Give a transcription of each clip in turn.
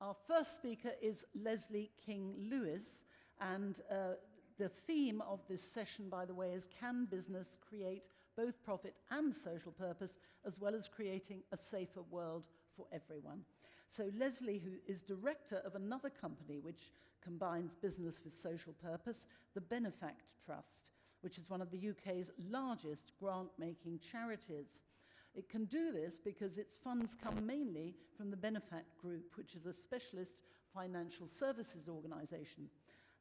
Our first speaker is Leslie King Lewis, and the theme of this session, by the way, is can business create both profit and social purpose, as well as creating a safer world for everyone? So Leslie, who is director of another company which combines business with social purpose, the Benefact Trust, which is one of the UK's largest grant-making charities. It can do this because its funds come mainly from the Benefact Group, which is a specialist financial services organisation.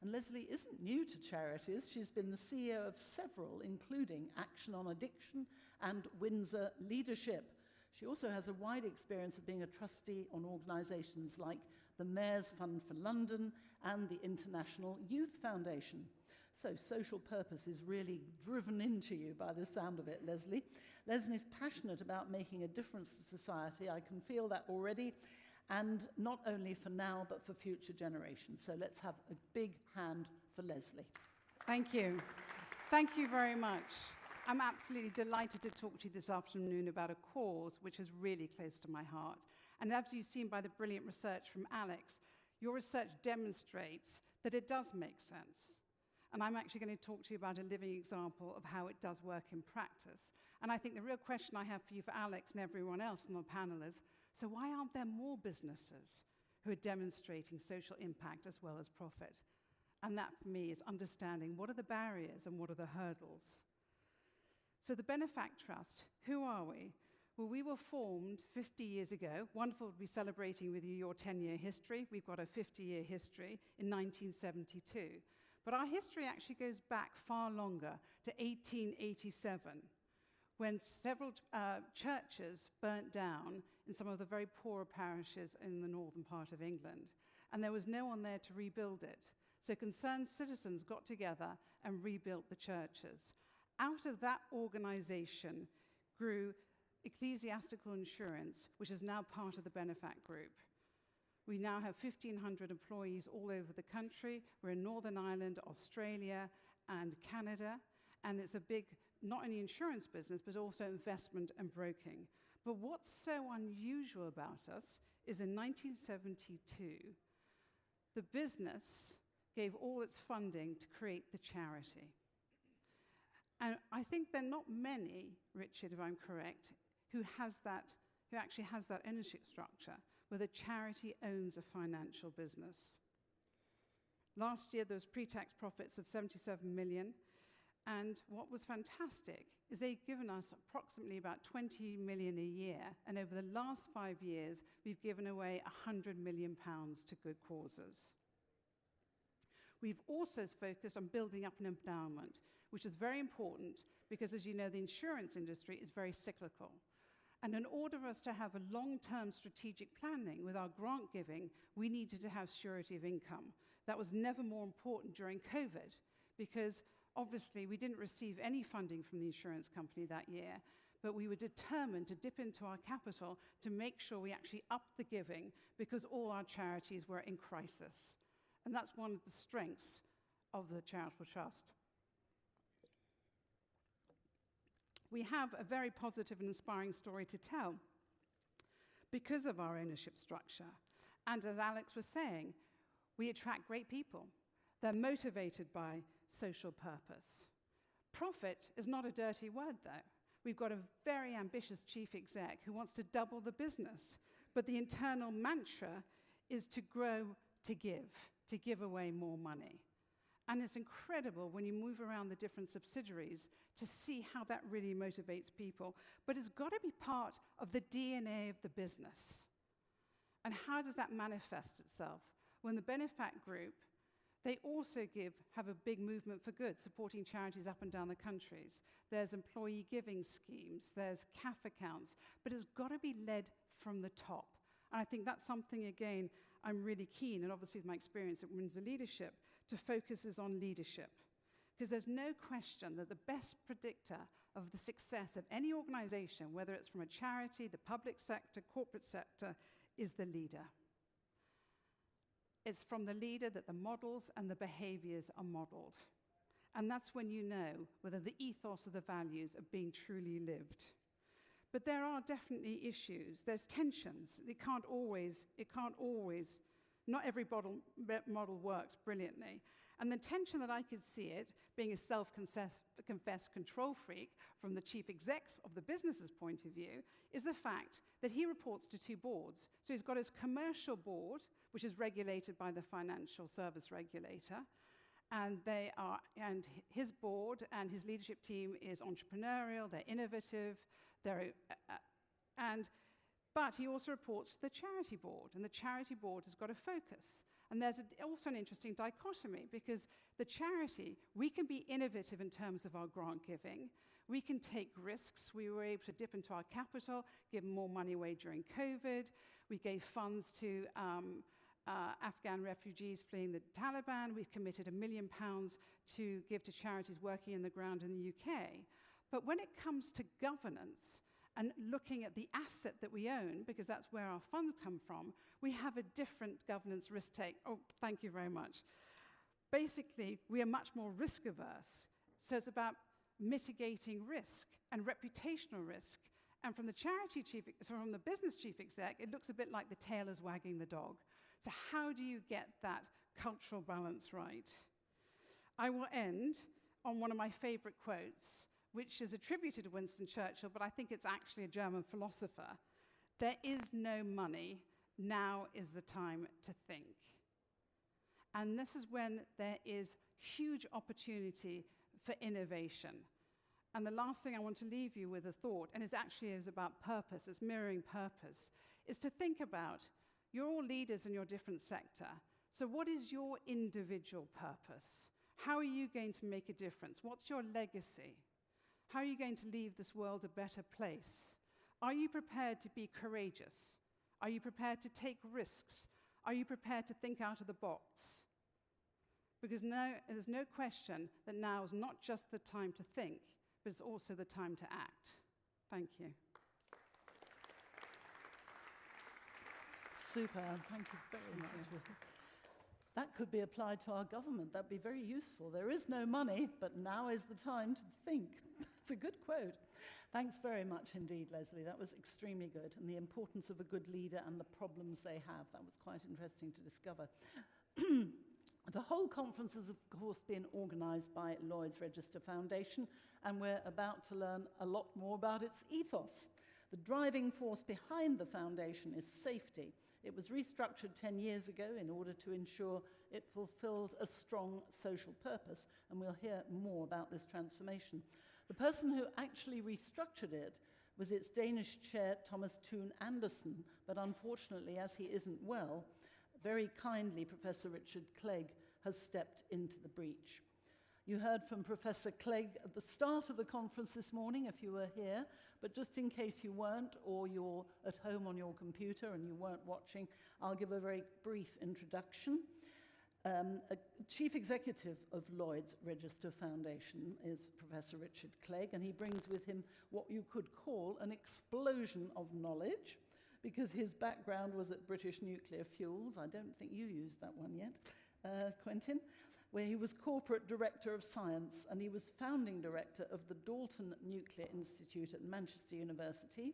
And Leslie isn't new to charities. She's been the CEO of several, including Action on Addiction and Windsor Leadership. She also has a wide experience of being a trustee on organisations like the Mayor's Fund for London and the International Youth Foundation. So social purpose is really driven into you by the sound of it, Leslie. Leslie's passionate about making a difference to society. I can feel that already. And not only for now, but for future generations. So let's have a big hand for Leslie. Thank you. Thank you very much. I'm absolutely delighted to talk to you this afternoon about a cause which is really close to my heart. And as you've seen by the brilliant research from Alex, your research demonstrates that it does make sense. And I'm actually going to talk to you about a living example of how it does work in practice. And I think the real question I have for you, for Alex and everyone else on the panel is, so why aren't there more businesses who are demonstrating social impact as well as profit? And that, for me, is understanding what are the barriers and what are the hurdles. So the Benefact Trust, who are we? Well, we were formed 50 years ago. Wonderful to be celebrating with you your 10-year history. We've got a 50-year history in 1972. But our history actually goes back far longer, to 1887, when several churches burnt down in some of the very poorer parishes in the northern part of England. And there was no one there to rebuild it. So concerned citizens got together and rebuilt the churches. Out of that organization grew Ecclesiastical Insurance, which is now part of the Benefact Group. We now have 1,500 employees all over the country. We're in Northern Ireland, Australia, and Canada. And it's a big, not only insurance business, but also investment and broking. But what's so unusual about us is in 1972, the business gave all its funding to create the charity. And I think there are not many, Richard, if I'm correct, who actually has that ownership structure, where the charity owns a financial business. Last year, there was pre-tax profits of 77 million, and what was fantastic is they've given us approximately about 20 million a year, and over the last 5 years, we've given away 100 million pounds to good causes. We've also focused on building up an endowment, which is very important because, as you know, the insurance industry is very cyclical. And in order for us to have a long-term strategic planning with our grant giving, we needed to have surety of income. That was never more important during COVID because, obviously, we didn't receive any funding from the insurance company that year, but we were determined to dip into our capital to make sure we actually upped the giving because all our charities were in crisis. And that's one of the strengths of the Charitable Trust. We have a very positive and inspiring story to tell because of our ownership structure. And as Alex was saying, we attract great people. They're motivated by social purpose. Profit is not a dirty word, though. We've got a very ambitious chief exec who wants to double the business, but the internal mantra is to grow, to give away more money. And it's incredible when you move around the different subsidiaries to see how that really motivates people. But it's got to be part of the DNA of the business. And how does that manifest itself? Well, in the Benefact Group, they also have a big movement for good, supporting charities up and down the countries. There's employee giving schemes, there's CAF accounts, but it's got to be led from the top. And I think that's something, again, I'm really keen, and obviously with my experience at Windsor Leadership, to focus is on leadership. Because there's no question that the best predictor of the success of any organization, whether it's from a charity, the public sector, corporate sector, is the leader. It's from the leader that the models and the behaviors are modeled. And that's when you know whether the ethos or the values are being truly lived. But there are definitely issues. There's tensions. Not every model works brilliantly. And the tension that I could see it, being a self-confessed control freak from the chief execs of the business's point of view, is the fact that he reports to 2 boards. So he's got his commercial board, which is regulated by the financial service regulator, and his board and his leadership team is entrepreneurial, they're innovative, but he also reports to the charity board, and the charity board has got a focus. And there's also an interesting dichotomy, because the charity, we can be innovative in terms of our grant giving. We can take risks. We were able to dip into our capital, give more money away during COVID. We gave funds to Afghan refugees fleeing the Taliban. We've committed £1 million to give to charities working in the ground in the UK. But when it comes to governance and looking at the asset that we own, because that's where our funds come from, we have a different governance risk take. Oh, thank you very much. Basically, we are much more risk averse. So it's about mitigating risk and reputational risk. And from the business chief exec, it looks a bit like the tail is wagging the dog. So how do you get that cultural balance right? I will end on one of my favorite quotes, which is attributed to Winston Churchill, but I think it's actually a German philosopher. There is no money, now is the time to think. And this is when there is huge opportunity for innovation. And the last thing I want to leave you with a thought, and it actually is about purpose, it's mirroring purpose, is to think about, you're all leaders in your different sector, so what is your individual purpose? How are you going to make a difference? What's your legacy? How are you going to leave this world a better place? Are you prepared to be courageous? Are you prepared to take risks? Are you prepared to think out of the box? Because there's no question that now is not just the time to think, but it's also the time to act. Thank you. Super, thank you very much. That could be applied to our government. That'd be very useful. There is no money, but now is the time to think. It's a good quote. Thanks very much indeed, Leslie. That was extremely good. And the importance of a good leader and the problems they have. That was quite interesting to discover. The whole conference has, of course, been organised by Lloyd's Register Foundation, and we're about to learn a lot more about its ethos. The driving force behind the foundation is safety. It was restructured 10 years ago in order to ensure it fulfilled a strong social purpose, and we'll hear more about this transformation. The person who actually restructured it was its Danish chair, Thomas Thune Andersen, but unfortunately, as he isn't well, very kindly, Professor Richard Clegg has stepped into the breach. You heard from Professor Clegg at the start of the conference this morning, if you were here, but just in case you weren't, or you're at home on your computer and you weren't watching, I'll give a very brief introduction. Chief Executive of Lloyd's Register Foundation is Professor Richard Clegg, and he brings with him what you could call an explosion of knowledge, because his background was at British Nuclear Fuels. I don't think you used that one yet, Quentin, where he was Corporate Director of Science, and he was founding director of the Dalton Nuclear Institute at Manchester University,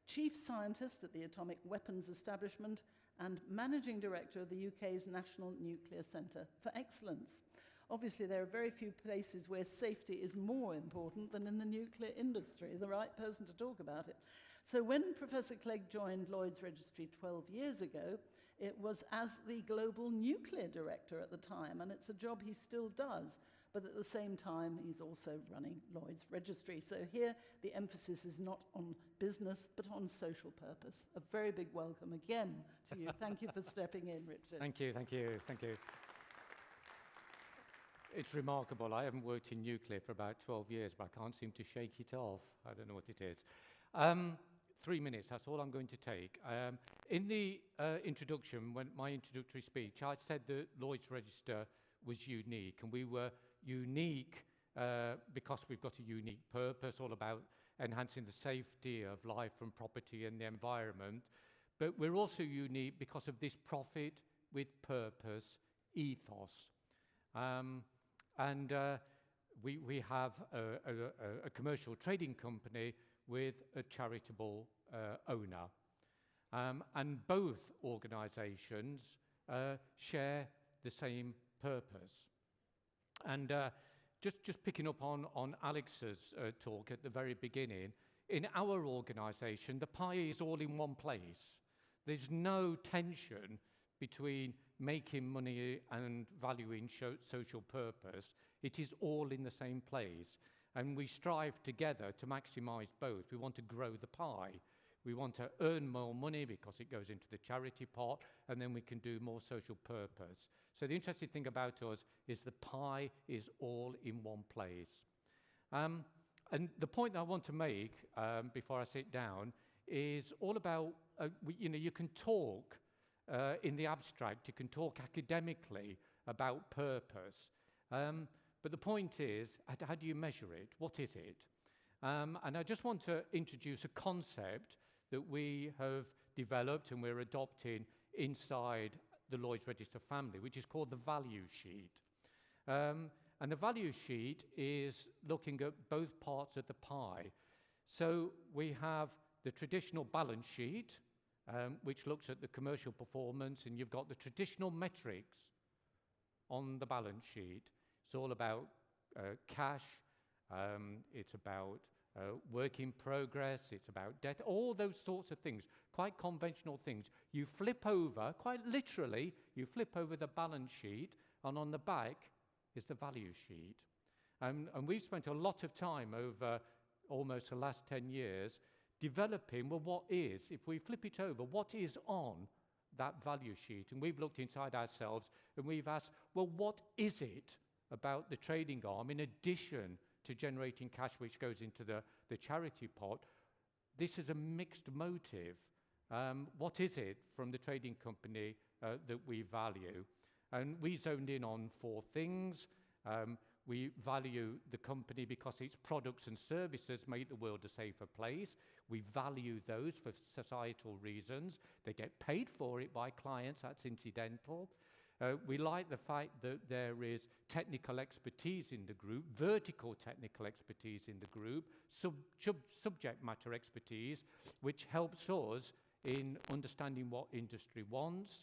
Chief Scientist at the Atomic Weapons Establishment, and Managing Director of the UK's National Nuclear Centre for Excellence. Obviously, there are very few places where safety is more important than in the nuclear industry, the right person to talk about it. So when Professor Clegg joined Lloyd's Registry 12 years ago, it was as the Global Nuclear Director at the time, and it's a job he still does, but at the same time, he's also running Lloyd's Registry. So here, the emphasis is not on business, but on social purpose. A very big welcome again to you. Thank you for stepping in, Richard. Thank you, thank you, thank you. It's remarkable. I haven't worked in nuclear for about 12 years, but I can't seem to shake it off. I don't know what it is. 3 minutes, that's all I'm going to take. In the introduction, when my introductory speech, I said that Lloyd's Register was unique, and we were unique because we've got a unique purpose, all about enhancing the safety of life and property and the environment. But we're also unique because of this profit with purpose ethos. We have a commercial trading company with a charitable owner. And both organisations share the same purpose. And just picking up on Alex's talk at the very beginning, in our organisation, the pie is all in one place. There's no tension between making money and valuing social purpose. It is all in the same place. And we strive together to maximise both. We want to grow the pie. We want to earn more money because it goes into the charity pot, and then we can do more social purpose. So the interesting thing about us is the pie is all in one place. And the point that I want to make before I sit down is all about, you can talk in the abstract, you can talk academically about purpose. But the point is, how do you measure it? What is it? And I just want to introduce a concept that we have developed and we're adopting inside the Lloyds Register family, which is called the value sheet. And the value sheet is looking at both parts of the pie. So we have the traditional balance sheet, which looks at the commercial performance, and you've got the traditional metrics on the balance sheet. It's all about cash, it's about work in progress, it's about debt, all those sorts of things, quite conventional things. You flip over, quite literally, you flip over the balance sheet, and on the back is the value sheet. And we've spent a lot of time over almost the last 10 years developing, well, what is, if we flip it over, what is on that value sheet? And we've looked inside ourselves and we've asked, well, what is it about the trading arm, in addition to generating cash which goes into the charity pot? This is a mixed motive. What is it from the trading company that we value? And we zoned in on 4 things. We value the company because its products and services make the world a safer place. We value those for societal reasons. They get paid for it by clients, that's incidental. We like the fact that there is technical expertise in the group, vertical technical expertise in the group, subject matter expertise, which helps us in understanding what industry wants.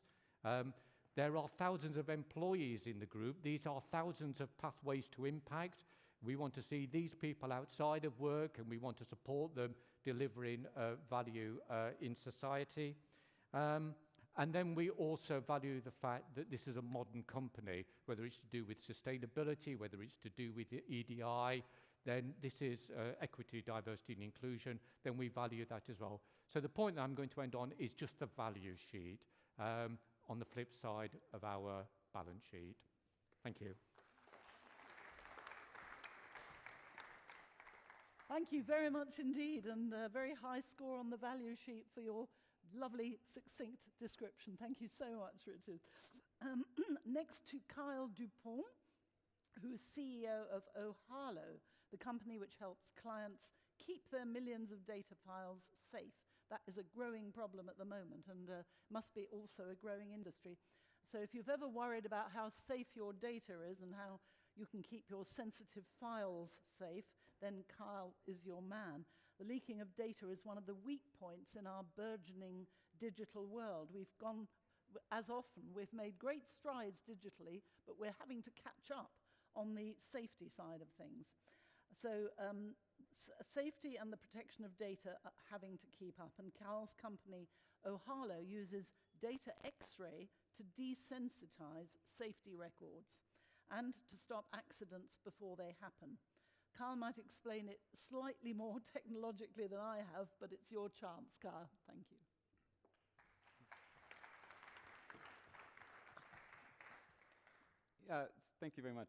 There are thousands of employees in the group. These are thousands of pathways to impact. We want to see these people outside of work, and we want to support them delivering value in society. And then we also value the fact that this is a modern company, whether it's to do with sustainability, whether it's to do with the EDI, then this is equity, diversity and inclusion, then we value that as well. So the point that I'm going to end on is just the value sheet on the flip side of our balance sheet. Thank you. Thank you very much indeed, and a very high score on the value sheet for your lovely, succinct description. Thank you so much, Richard. Next to Kyle Dupont, who is CEO of Ohalo, the company which helps clients keep their millions of data files safe. That is a growing problem at the moment, and must be also a growing industry. So if you've ever worried about how safe your data is and how you can keep your sensitive files safe, then Kyle is your man. The leaking of data is one of the weak points in our burgeoning digital world. We've gone, as often, we've made great strides digitally, but we're having to catch up on the safety side of things. So safety and the protection of data are having to keep up, and Kyle's company, Ohalo, uses data X-ray to desensitize safety records and to stop accidents before they happen. Kyle might explain it slightly more technologically than I have, but it's your chance, Kyle. Thank you. Thank you very much.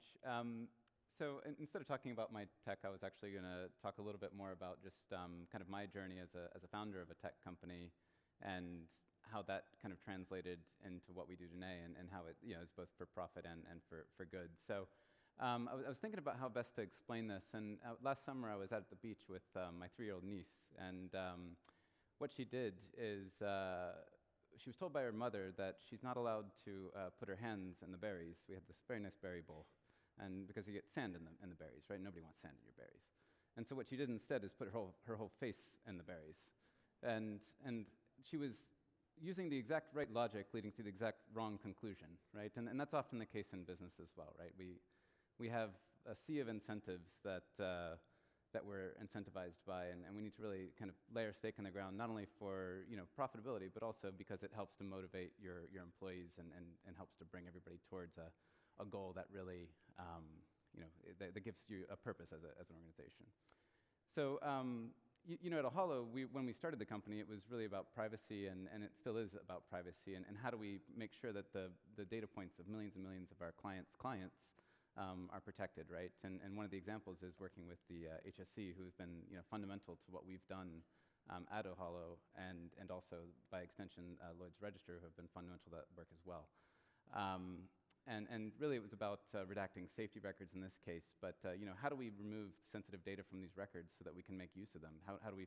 So instead of talking about my tech, I was actually going to talk a little bit more about just kind of my journey as a founder of a tech company and how that kind of translated into what we do today and how it is both for profit and for good. So I was thinking about how best to explain this, and last summer I was at the beach with my 3-year-old niece, and what she did is she was told by her mother that she's not allowed to put her hands in the berries. We had this very nice berry bowl, and because you get sand in the berries, right? Nobody wants sand in your berries. And so what she did instead is put her whole face in the berries. And she was using the exact right logic leading to the exact wrong conclusion, right? And that's often the case in business as well, right? We have a sea of incentives that we're incentivized by, and we need to really kind of lay our stake in the ground, not only for profitability, but also because it helps to motivate your employees and helps to bring everybody towards a goal that really that gives you a purpose as an organization. So at Ohalo, when we started the company, it was really about privacy, and it still is about privacy, and how do we make sure that the data points of millions and millions of our clients are protected, right? And one of the examples is working with the HSE, who have been fundamental to what we've done at Ohalo, and also by extension Lloyd's Register, who have been fundamental to that work as well. And really it was about redacting safety records in this case, but how do we remove sensitive data from these records so that we can make use of them? How do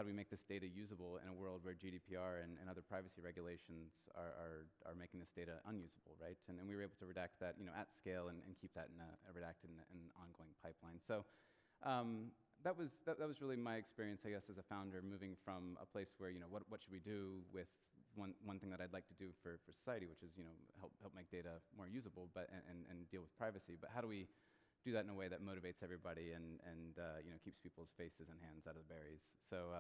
we make this data usable in a world where GDPR and other privacy regulations are making this data unusable, right? And we were able to redact that at scale and keep that redacted in an ongoing pipeline. So that was really my experience, I guess, as a founder, moving from a place where what should we do with one thing that I'd like to do for society, which is help make data more usable, and deal with privacy. But how do we do that in a way that motivates everybody and keeps people's faces and hands out of the berries? So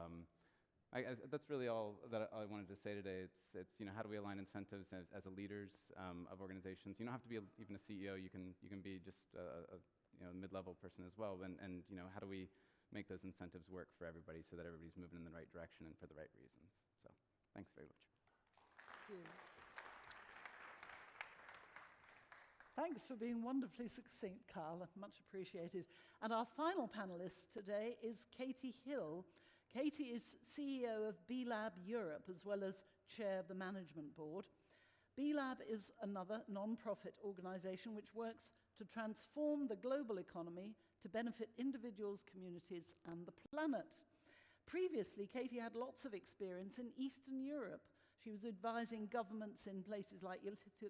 that's really all that I wanted to say today. It's how do we align incentives as leaders of organizations? You don't have to be even a CEO. You can be just a mid-level person as well. And how do we make those incentives work for everybody so that everybody's moving in the right direction and for the right reasons? So thanks very much. Thank you. Thanks for being wonderfully succinct, Carl. Much appreciated. And our final panelist today is Katie Hill. Katie is CEO of B-Lab Europe, as well as chair of the management board. B-Lab is another non-profit organization which works to transform the global economy to benefit individuals, communities, and the planet. Previously, Katie had lots of experience in Eastern Europe. She was advising governments in places like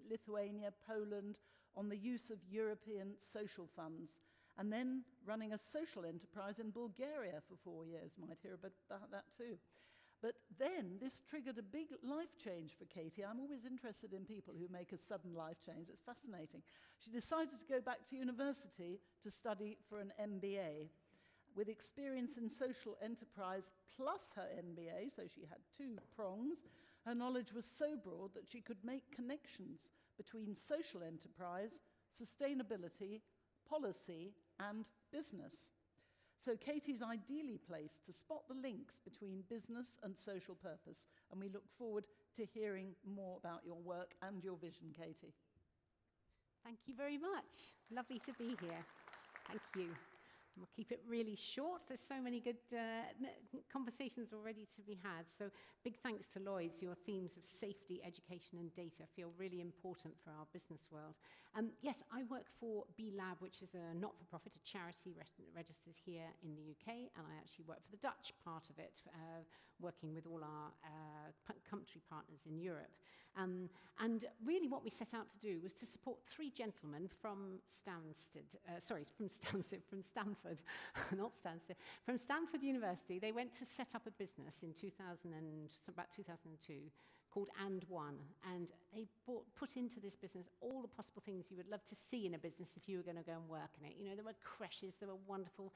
Lithuania, Poland, on the use of European social funds, and then running a social enterprise in Bulgaria for 4 years. Might hear a bit about that too. But then this triggered a big life change for Katie. I'm always interested in people who make a sudden life change. It's fascinating. She decided to go back to university to study for an MBA. With experience in social enterprise plus her MBA, so she had 2 prongs, her knowledge was so broad that she could make connections between social enterprise, sustainability, policy, and business. So Katie's ideally placed to spot the links between business and social purpose, and we look forward to hearing more about your work and your vision, Katie. Thank you very much. Lovely to be here. Thank you. We'll keep it really short. There's so many good conversations already to be had. So big thanks to Lloyd's. Your themes of safety, education, and data feel really important for our business world. Yes, I work for B-Lab, which is a not-for-profit, a charity registers here in the UK, and I actually work for the Dutch part of it, working with all our country partners in Europe. And really what we set out to do was to support 3 gentlemen from Stanford, not Stansted, from Stanford University. They went to set up a business in about 2002 called And1, and they put into this business all the possible things you would love to see in a business if you were going to go and work in it. There were creches, there were wonderful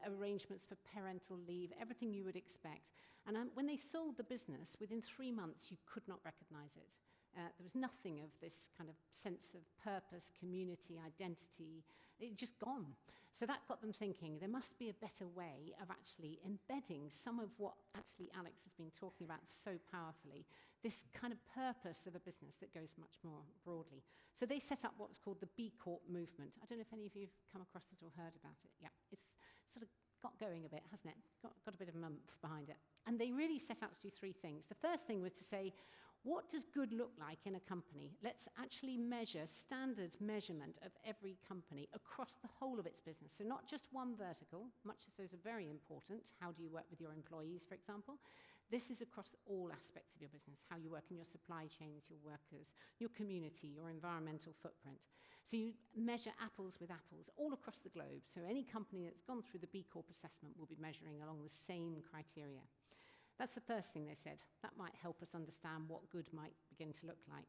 arrangements for parental leave, everything you would expect. And when they sold the business, within 3 months, you could not recognize it. There was nothing of this kind of sense of purpose, community, identity. It just gone. So that got them thinking, there must be a better way of actually embedding some of what actually Alex has been talking about so powerfully, this kind of purpose of a business that goes much more broadly. So they set up what's called the B Corp movement. I don't know if any of you have come across it or heard about it. Yeah, it's sort of got going a bit, hasn't it? Got a bit of a month behind it. And they really set out to do 3 things. The first thing was to say, what does good look like in a company? Let's actually measure standard measurement of every company across the whole of its business. So not just one vertical, much as those are very important. How do you work with your employees, for example? This is across all aspects of your business, how you work in your supply chains, your workers, your community, your environmental footprint. So you measure apples with apples all across the globe. So any company that's gone through the B Corp assessment will be measuring along the same criteria. That's the first thing they said. That might help us understand what good might begin to look like.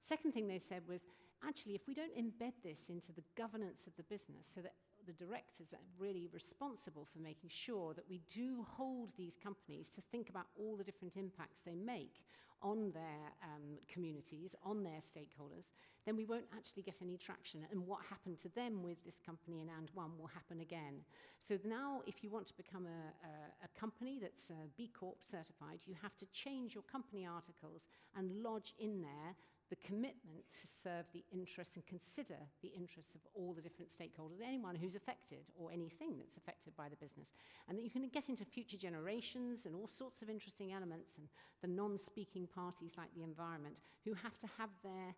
Second thing they said was, actually, if we don't embed this into the governance of the business so that the directors are really responsible for making sure that we do hold these companies to think about all the different impacts they make on their communities, on their stakeholders, then we won't actually get any traction. And what happened to them with this company in And1 will happen again. So now, if you want to become a company that's B Corp certified, you have to change your company articles and lodge in there the commitment to serve the interests and consider the interests of all the different stakeholders, anyone who's affected or anything that's affected by the business. And that you can get into future generations and all sorts of interesting elements, and the non-speaking parties like the environment who have to have their,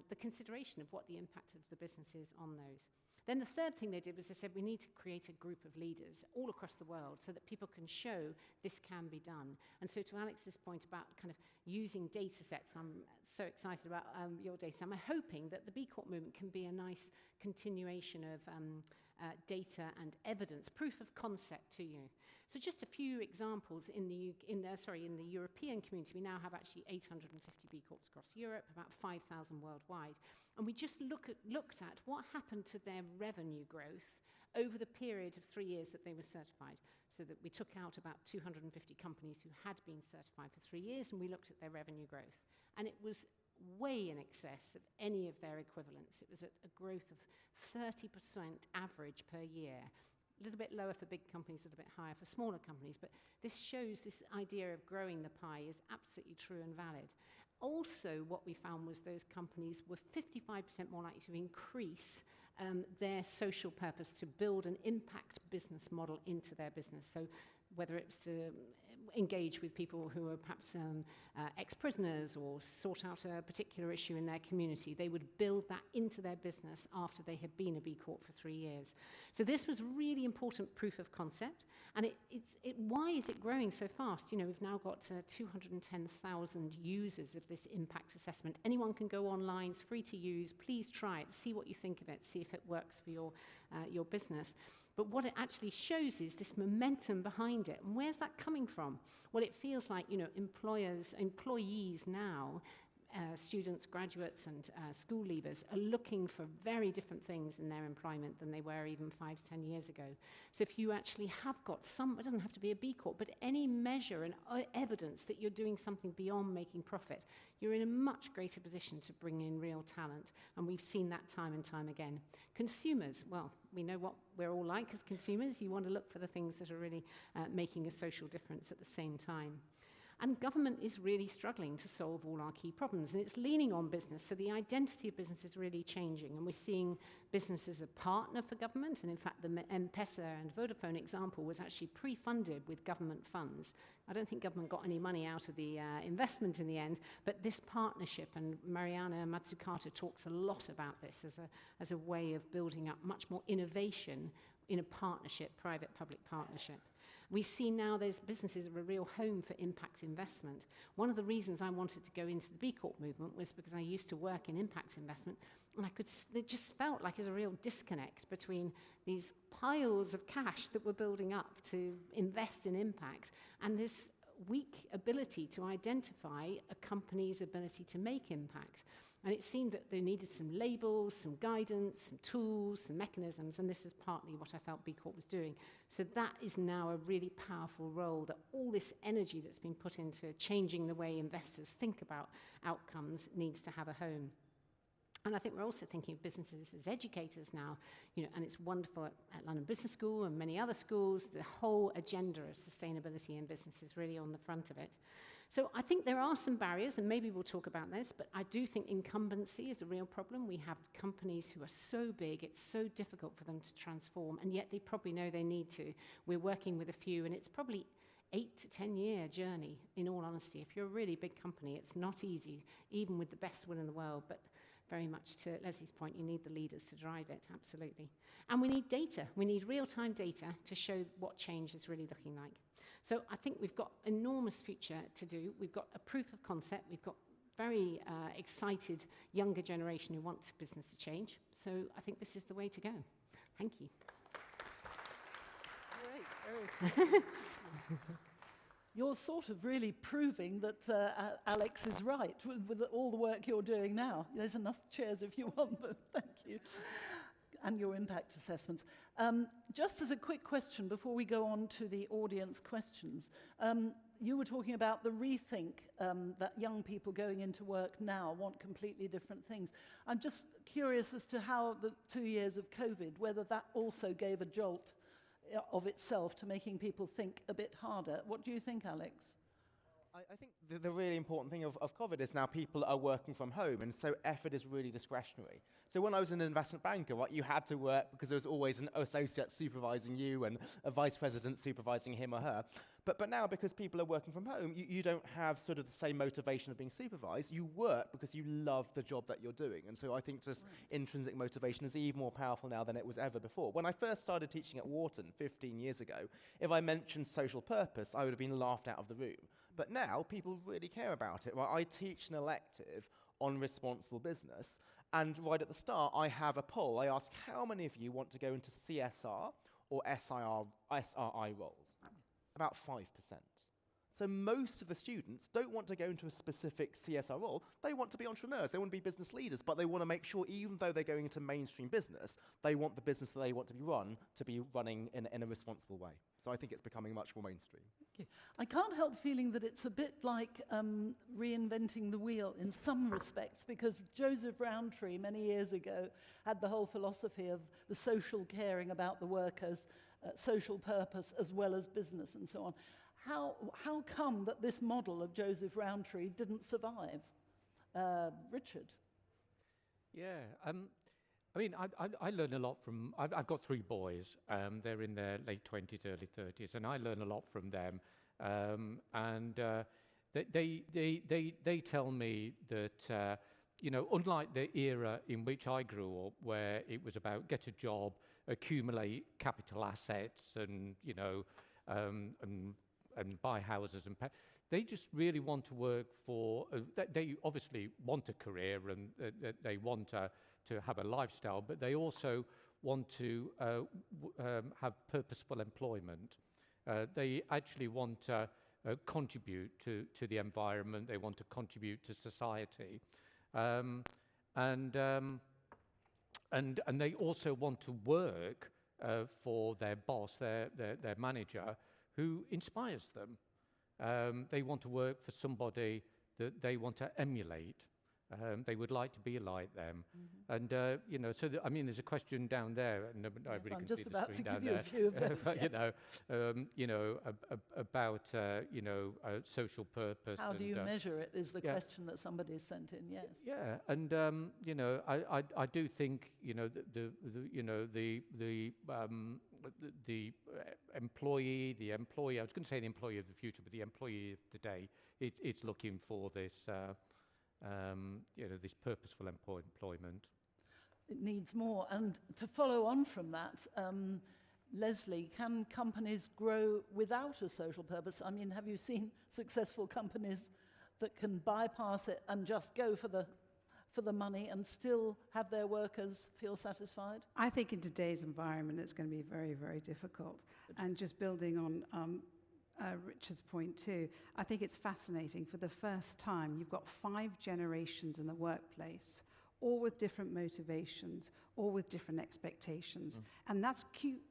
the consideration of what the impact of the business is on those. Then the third thing they did was they said we need to create a group of leaders all across the world so that people can show this can be done. And so to Alex's point about kind of using data sets, I'm so excited about your data. I'm hoping that the B Corp movement can be a nice continuation of data and evidence, proof of concept to you. So just a few examples in the European community. We now have actually 850 B Corps across Europe, about 5,000 worldwide. And we just looked at what happened to their revenue growth over the period of 3 years that they were certified. So that we took out about 250 companies who had been certified for 3 years, and we looked at their revenue growth. And it was way in excess of any of their equivalents. It was a growth of 30% average per year. A little bit lower for big companies, a little bit higher for smaller companies, but this shows this idea of growing the pie is absolutely true and valid. Also, what we found was those companies were 55% more likely to increase their social purpose, to build an impact business model into their business. So whether it's to engage with people who are perhaps ex-prisoners or sort out a particular issue in their community, they would build that into their business after they had been a B Corp for 3 years. So this was really important proof of concept. And why is it growing so fast? You know, we've now got 210,000 users of this impact assessment. Anyone can go online, it's free to use. Please try it, see what you think of it, see if it works for your business. But what it actually shows is this momentum behind it. And where's that coming from? Well, it feels like, you know, employees now, students, graduates, and school leavers are looking for very different things in their employment than they were even 5 to 10 years ago. So if you actually have got some, it doesn't have to be a B Corp, but any measure and evidence that you're doing something beyond making profit, you're in a much greater position to bring in real talent. And we've seen that time and time again. Consumers, well, we know what we're all like as consumers. You want to look for the things that are really making a social difference at the same time. And government is really struggling to solve all our key problems, and it's leaning on business, so the identity of business is really changing, and we're seeing business as a partner for government, and in fact the M-Pesa and Vodafone example was actually pre-funded with government funds. I don't think government got any money out of the investment in the end, but this partnership, and Mariana Mazzucato talks a lot about this as a way of building up much more innovation in a partnership, private-public partnership. We see now there's businesses are a real home for impact investment. One of the reasons I wanted to go into the B Corp movement was because I used to work in impact investment, and it just felt like there's a real disconnect between these piles of cash that were building up to invest in impact and this weak ability to identify a company's ability to make impact. And it seemed that they needed some labels, some guidance, some tools, some mechanisms, and this was partly what I felt B Corp was doing. So that is now a really powerful role, that all this energy that's been put into changing the way investors think about outcomes needs to have a home. And I think we're also thinking of businesses as educators now, you know, and it's wonderful at London Business School and many other schools, the whole agenda of sustainability in business is really on the front of it. So I think there are some barriers, and maybe we'll talk about this, but I do think incumbency is a real problem. We have companies who are so big, it's so difficult for them to transform, and yet they probably know they need to. We're working with a few, and it's probably 8 to 10 year journey, in all honesty. If you're a really big company, it's not easy, even with the best will in the world, but very much to Leslie's point, you need the leaders to drive it, absolutely. And we need data. We need real-time data to show what change is really looking like. So I think we've got enormous future to do. We've got a proof of concept. We've got very excited younger generation who want business to change. So I think this is the way to go. Thank you. Great. You're sort of really proving that Alex is right with all the work you're doing now. There's enough chairs if you want them. Thank you. And your impact assessments. Just as a quick question before we go on to the audience questions, you were talking about the rethink that young people going into work now want completely different things. I'm just curious as to how the 2 years of COVID, whether that also gave a jolt of itself to making people think a bit harder. What do you think, Alex? I think the really important thing of COVID is now people are working from home, and so effort is really discretionary. So when I was an investment banker, right, you had to work because there was always an associate supervising you and a vice president supervising him or her. But now, because people are working from home, you don't have sort of the same motivation of being supervised. You work because you love the job that you're doing. And so I think just intrinsic motivation is even more powerful now than it was ever before. When I first started teaching at Wharton 15 years ago, if I mentioned social purpose, I would have been laughed out of the room. But now, people really care about it. Right? I teach an elective on responsible business, and right at the start, I have a poll. I ask, how many of you want to go into CSR or SRI roles? About 5%. So most of the students don't want to go into a specific CSR role. They want to be entrepreneurs. They want to be business leaders, but they want to make sure, even though they're going into mainstream business, they want the business that they want to be running in a responsible way. So I think it's becoming much more mainstream. Thank you. I can't help feeling that it's a bit like reinventing the wheel in some respects, because Joseph Rowntree many years ago had the whole philosophy of the social caring about the workers, social purpose as well as business and so on. How come that this model of Joseph Rowntree didn't survive? Richard? Yeah, I mean, I learn a lot from, I've got 3 boys. They're in their late 20s, early 30s, and I learn a lot from them. They tell me that, you know, unlike the era in which I grew up, where it was about get a job, accumulate capital assets, and, you know, and buy houses and they just really want to work for, they obviously want a career and they want to have a lifestyle, but they also want to have purposeful employment. They actually want to contribute to the environment, they want to contribute to society. And they also want to work for their boss, their manager, who inspires them. They want to work for somebody that they want to emulate. They would like to be like them. And, you know, so, I mean, there's a question down there, and I really I'm can just see the about to screen give down you a few of there. those. You know, about, you know, social purpose. How do you measure it is the yeah. question that somebody has sent in, yes. Yeah, and you know, I do think, you know, the employee, the employee. I was going to say the employee of the future, but the employee of today, it's looking for this, you know, this purposeful employment. It needs more. And to follow on from that, Leslie, can companies grow without a social purpose? I mean, have you seen successful companies that can bypass it and just go for the money and still have their workers feel satisfied? I think in today's environment, it's going to be very, very difficult. And just building on Richard's point too, I think it's fascinating. For the first time, you've got 5 generations in the workplace, all with different motivations, all with different expectations. And that's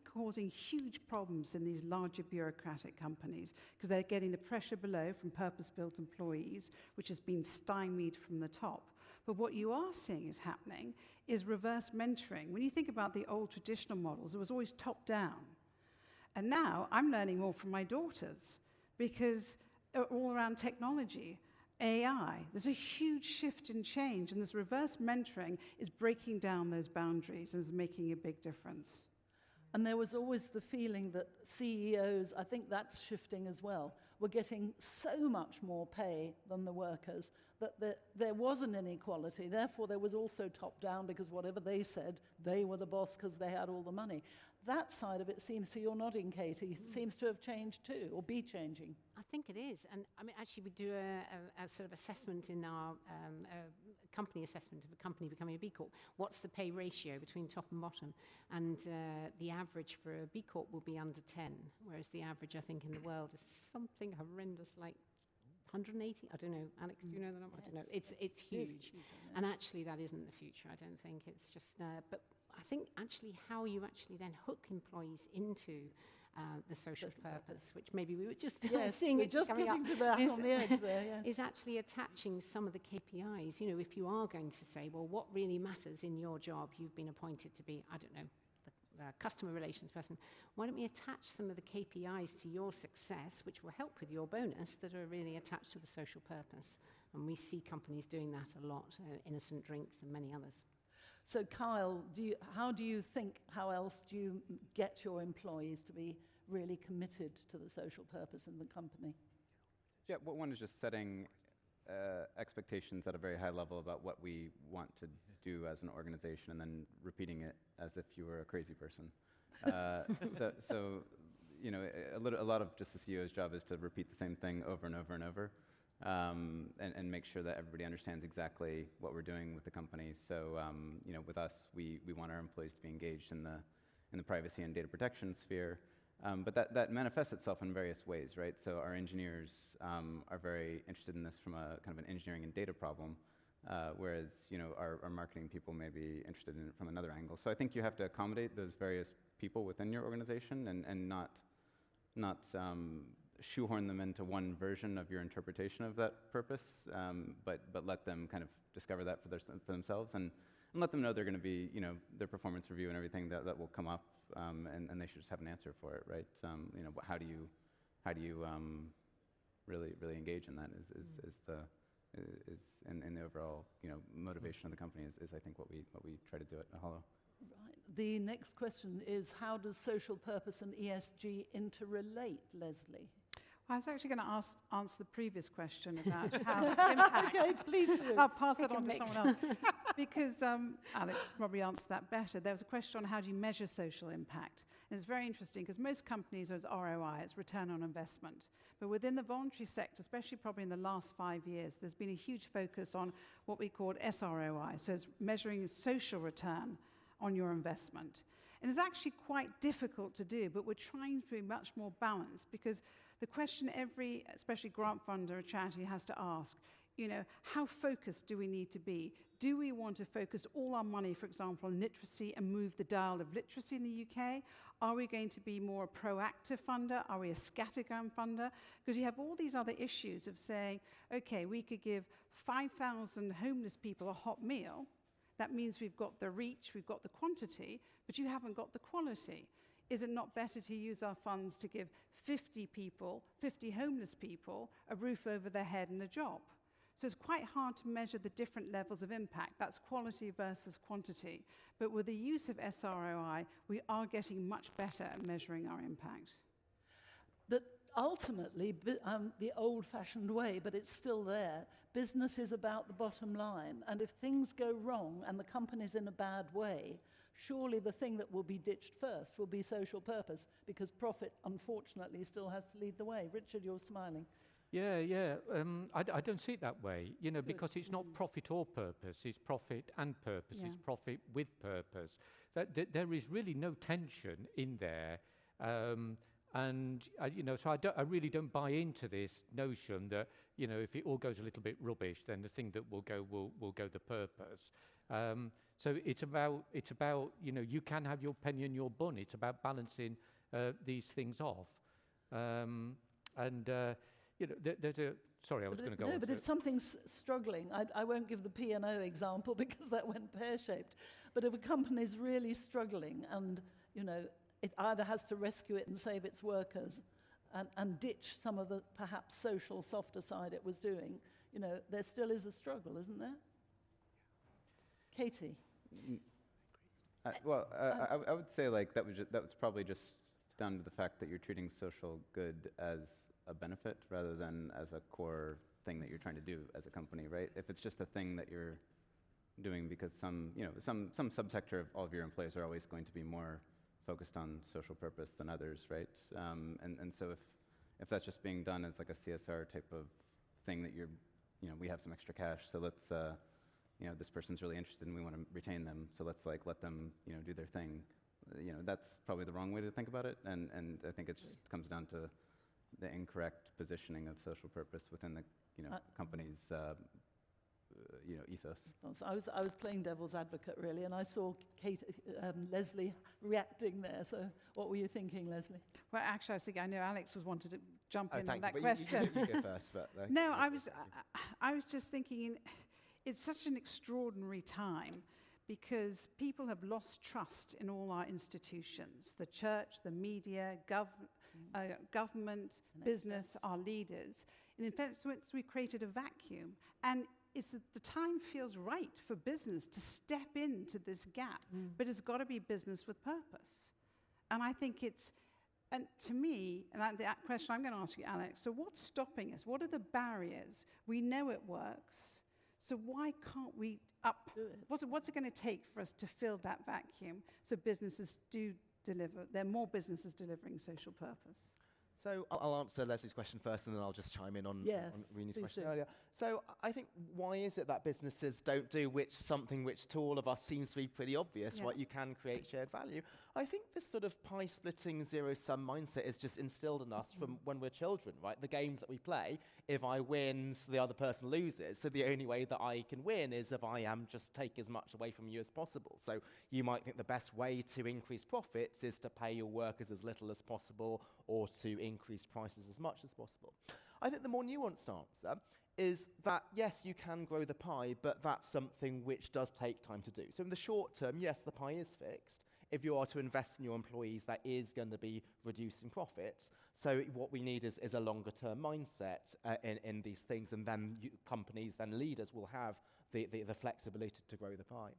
causing huge problems in these larger bureaucratic companies, because they're getting the pressure below from purpose-built employees, which has been stymied from the top. But what you are seeing is happening is reverse mentoring. When you think about the old traditional models, it was always top-down. And now I'm learning more from my daughters, because they're all around technology, AI. There's a huge shift in change, and this reverse mentoring is breaking down those boundaries and is making a big difference. And there was always the feeling that CEOs, I think that's shifting as well, were getting so much more pay than the workers that there was an inequality. Therefore, there was also top-down, because whatever they said, they were the boss because they had all the money. That side of it seems to, you're nodding, Katie, seems to have changed too, or be changing. I think it is. And I mean, actually, we do a sort of assessment in our company assessment of a company becoming a B Corp. What's the pay ratio between top and bottom? And the average for a B Corp will be under 10, whereas the average, I think, in the world is something horrendous like 180. I don't know. Alex, do you know the number? I don't know. It's huge. And actually, that isn't the future, I don't think. It's just, but I think actually how you actually then hook employees into the social purpose, which maybe we were just seeing we're it just coming up, getting to that on the edge there, yes. is actually attaching some of the KPIs. You know, if you are going to say, well, what really matters in your job, you've been appointed to be, I don't know, the customer relations person, why don't we attach some of the KPIs to your success, which will help with your bonus, that are really attached to the social purpose? And we see companies doing that a lot, Innocent Drinks and many others. So Kyle, how else do you get your employees to be really committed to the social purpose in the company? Yeah, well, one is just setting expectations at a very high level about what we want to do as an organization, and then repeating it as if you were a crazy person. So, you know, a lot of just the CEO's job is to repeat the same thing over and over and over, and make sure that everybody understands exactly what we're doing with the company. So, you know, with us, we want our employees to be engaged in the privacy and data protection sphere. But that manifests itself in various ways, right? So our engineers are very interested in this from a kind of an engineering and data problem, whereas, you know, our marketing people may be interested in it from another angle. So I think you have to accommodate those various people within your organization and not shoehorn them into one version of your interpretation of that purpose, but let them kind of discover that for themselves, and let them know they're going to be, you know, their performance review and everything that will come up. And they should just have an answer for it, right? You know, how do you really engage in that? Is in the overall, you know, motivation of the company is I think what we try to do at Hollow. Right. The next question is, how does social purpose and ESG interrelate, Leslie? I was actually going to answer the previous question about how it impacts. Okay, please do. I'll pass that on to someone else. Because Alex probably answered that better. There was a question on how do you measure social impact. And it's very interesting because most companies are ROI, it's return on investment. But within the voluntary sector, especially probably in the last 5 years, there's been a huge focus on what we call SROI. So it's measuring social return on your investment. And it's actually quite difficult to do, but we're trying to be much more balanced, because the question every, especially grant funder or charity, has to ask, you know, how focused do we need to be? Do we want to focus all our money, for example, on literacy and move the dial of literacy in the UK? Are we going to be more a proactive funder? Are we a scattergun funder? Because you have all these other issues of saying, okay, we could give 5,000 homeless people a hot meal. That means we've got the reach, we've got the quantity, but you haven't got the quality. Is it not better to use our funds to give 50 homeless people, a roof over their head and a job? So it's quite hard to measure the different levels of impact. That's quality versus quantity. But with the use of SROI, we are getting much better at measuring our impact. That ultimately, the old-fashioned way, but it's still there, business is about the bottom line. And if things go wrong and the company's in a bad way, surely the thing that will be ditched first will be social purpose, because profit, unfortunately, still has to lead the way. Richard, you're smiling. Yeah. I don't see it that way, you know, because it's not profit or purpose, it's profit and purpose, it's profit with purpose. There is really no tension in there. And, you know, so I really don't buy into this notion that, you know, if it all goes a little bit rubbish, then the thing that will go the purpose. So it's about, you know, you can have your penny and your bun. It's about balancing these things off. You know, there's a... Sorry, I was going to go on. No, but if something's struggling, I won't give the P&O example because that went pear-shaped. But if a company's really struggling and, you know, it either has to rescue it and save its workers and ditch some of the perhaps social softer side it was doing, you know, there still is a struggle, isn't there? Katie? I would say like that was probably just down to the fact that you're treating social good as a benefit rather than as a core thing that you're trying to do as a company, right? If it's just a thing that you're doing because some subsector of all of your employees are always going to be more focused on social purpose than others, right? And so if that's just being done as like a CSR type of thing that we have some extra cash, so let's this person's really interested and we want to retain them, so let's like let them do their thing. That's probably the wrong way to think about it, and I think it just comes down to the incorrect positioning of social purpose within the company's ethos. So I was playing devil's advocate really, and I saw Leslie reacting there. So what were you thinking, Leslie? Well, actually, I was thinking, I know Alex was wanted to jump in on thank that you, but question. You go first. But, No, I was just thinking, it's such an extraordinary time because people have lost trust in all our institutions, the church, the media, government, business, our leaders. And in fact, we created a vacuum. And the time feels right for business to step into this gap, but it's got to be business with purpose. And I think and to me, and the question I'm going to ask you, Alex, so what's stopping us? What are the barriers? We know it works, so why can't we what's it going to take for us to fill that vacuum so businesses do deliver, there are more businesses delivering social purpose? So I'll answer Leslie's question first, and then I'll just chime in on Reni's question earlier. So I think, why is it that businesses don't do something which to all of us seems to be pretty obvious, right? You can create shared value. I think this sort of pie-splitting, zero-sum mindset is just instilled in us from when we're children, right? The games that we play, if I win, so the other person loses. So the only way that I can win is if I just take as much away from you as possible. So you might think the best way to increase profits is to pay your workers as little as possible or to increase prices as much as possible. I think the more nuanced answer is that, yes, you can grow the pie, but that's something which does take time to do. So in the short term, yes, the pie is fixed. If you are to invest in your employees, that is going to be reducing profits. So what we need is a longer-term mindset in these things, and then companies, then leaders will have the flexibility to grow the pie.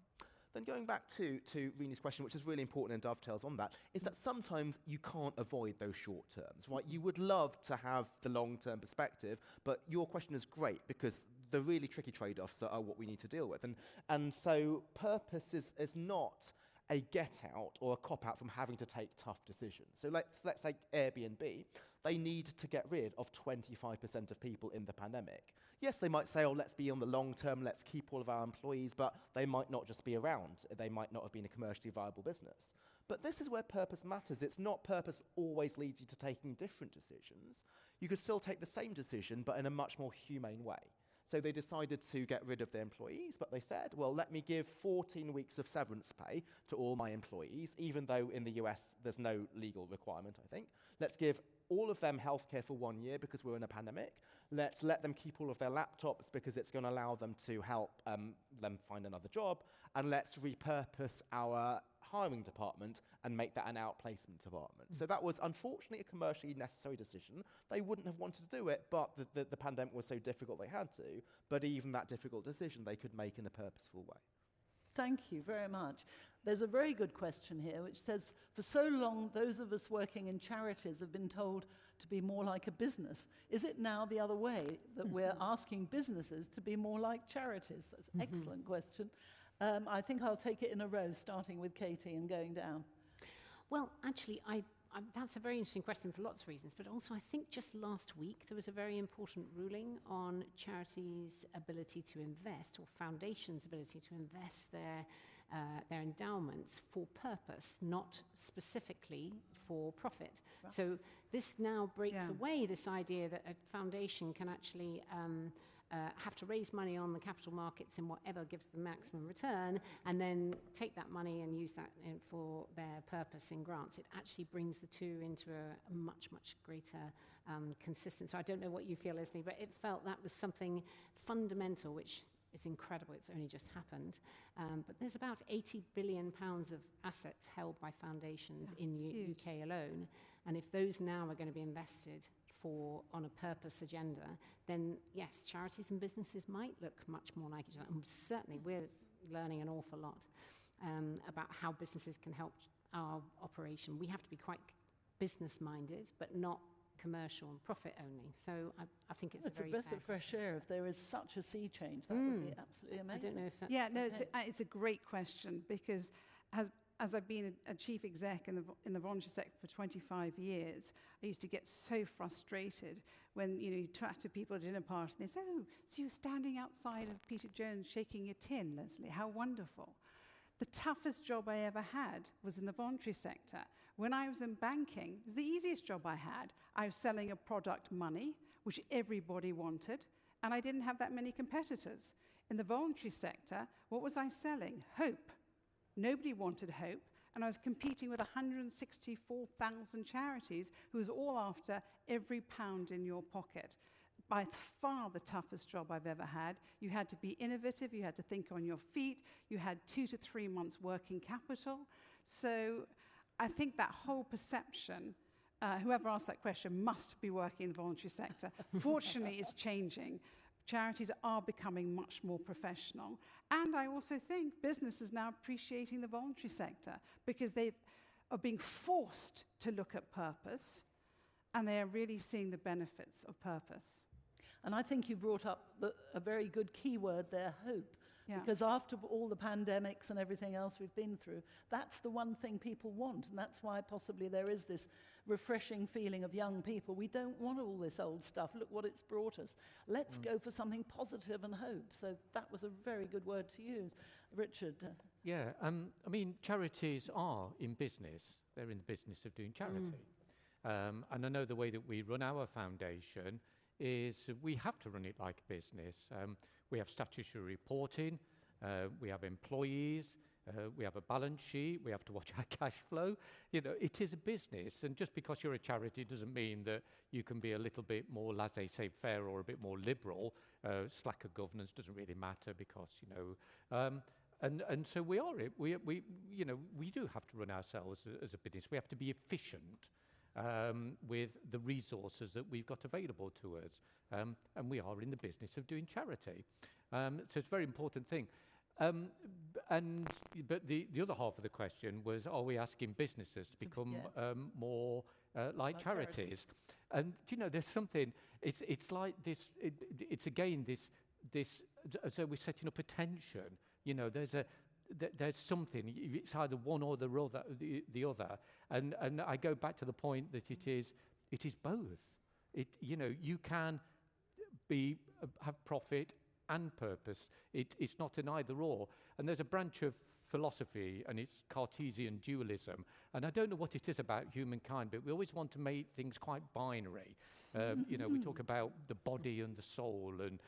Then going back to Reni's question, which is really important and dovetails on that, is that sometimes you can't avoid those short terms, right? You would love to have the long-term perspective, but your question is great because the really tricky trade-offs are what we need to deal with. And so purpose is not a get-out or a cop-out from having to take tough decisions. So let's say Airbnb, they need to get rid of 25% of people in the pandemic. Yes, they might say, let's be on the long term, let's keep all of our employees, but they might not just be around. They might not have been a commercially viable business. But this is where purpose matters. It's not purpose always leads you to taking different decisions. You could still take the same decision, but in a much more humane way. So they decided to get rid of their employees, but they said, well, let me give 14 weeks of severance pay to all my employees, even though in the US there's no legal requirement, I think. Let's give all of them healthcare for 1 year because we're in a pandemic. Let's let them keep all of their laptops because it's going to allow them to help them find another job. And let's repurpose our hiring department and make that an outplacement department. So that was unfortunately a commercially necessary decision. They wouldn't have wanted to do it, but the pandemic was so difficult they had to. But even that difficult decision they could make in a purposeful way. Thank you very much. There's a very good question here which says, for so long those of us working in charities have been told to be more like a business. Is it now the other way, that we're asking businesses to be more like charities? That's an excellent question. I think I'll take it in a row, starting with Katie and going down. Well, actually, that's a very interesting question for lots of reasons, but also I think just last week there was a very important ruling on charities' ability to invest, or foundations' ability to invest their endowments for purpose, not specifically for profit. Right. So this now breaks away this idea that a foundation can actually have to raise money on the capital markets in whatever gives the maximum return, and then take that money and use that for their purpose in grants. It actually brings the two into a much, much greater consistency. So I don't know what you feel, Leslie, but it felt that was something fundamental, which is incredible. It's only just happened. But there's about £80 billion of assets held by foundations in UK alone. And if those now are going to be invested on a purpose agenda, then yes, charities and businesses might look much more like each other. And certainly we're learning an awful lot. about how businesses can help our operation. We have to be quite business-minded, but not commercial and profit only. So I think it's a very breath fair of fresh air. If there is such a sea change, that would be absolutely I amazing. don't know if that's... Yeah, no, okay. it's a great question, because as I've been a chief exec in the voluntary sector for 25 years, I used to get so frustrated when you talk to people at a dinner party and they say, "Oh, so you're standing outside of Peter Jones shaking a tin, Leslie? How wonderful." The toughest job I ever had was in the voluntary sector. When I was in banking, it was the easiest job I had. I was selling a product, money, which everybody wanted, and I didn't have that many competitors. In the voluntary sector, what was I selling? Hope. Nobody wanted hope, and I was competing with 164,000 charities who was all after every pound in your pocket. By far the toughest job I've ever had. You had to be innovative, you had to think on your feet, you had 2 to 3 months working capital. So I think that whole perception, whoever asked that question must be working in the voluntary sector. Fortunately, it's changing. Charities are becoming much more professional. And I also think business is now appreciating the voluntary sector because they are being forced to look at purpose, and they are really seeing the benefits of purpose. And I think you brought up a very good key word there, hope. Yeah. Because after all the pandemics and everything else we've been through, that's the one thing people want. And that's why possibly there is this refreshing feeling of young people. We don't want all this old stuff. Look what it's brought us. Let's go for something positive and hope. So that was a very good word to use. Richard. Yeah, I mean, charities are in business. They're in the business of doing charity. And I know the way that we run our foundation is we have to run it like a business. We have statutory reporting, we have employees, we have a balance sheet, we have to watch our cash flow. It is a business, and just because you're a charity doesn't mean that you can be a little bit more laissez-faire or a bit more liberal. Slacker governance doesn't really matter because, and so we are it. We do have to run ourselves as a business. We have to be efficient with the resources that we've got available to us. And we are in the business of doing charity. So it's a very important thing. But the other half of the question was, are we asking businesses to become more like charities? And there's something, it's like this, it's again this, so we're setting up a tension. There's something, it's either one or the other. And I go back to the point that it is both. You can have profit and purpose. It's not an either or. And there's a branch of philosophy, and it's Cartesian dualism. And I don't know what it is about humankind, but we always want to make things quite binary. We talk about the body and the soul, and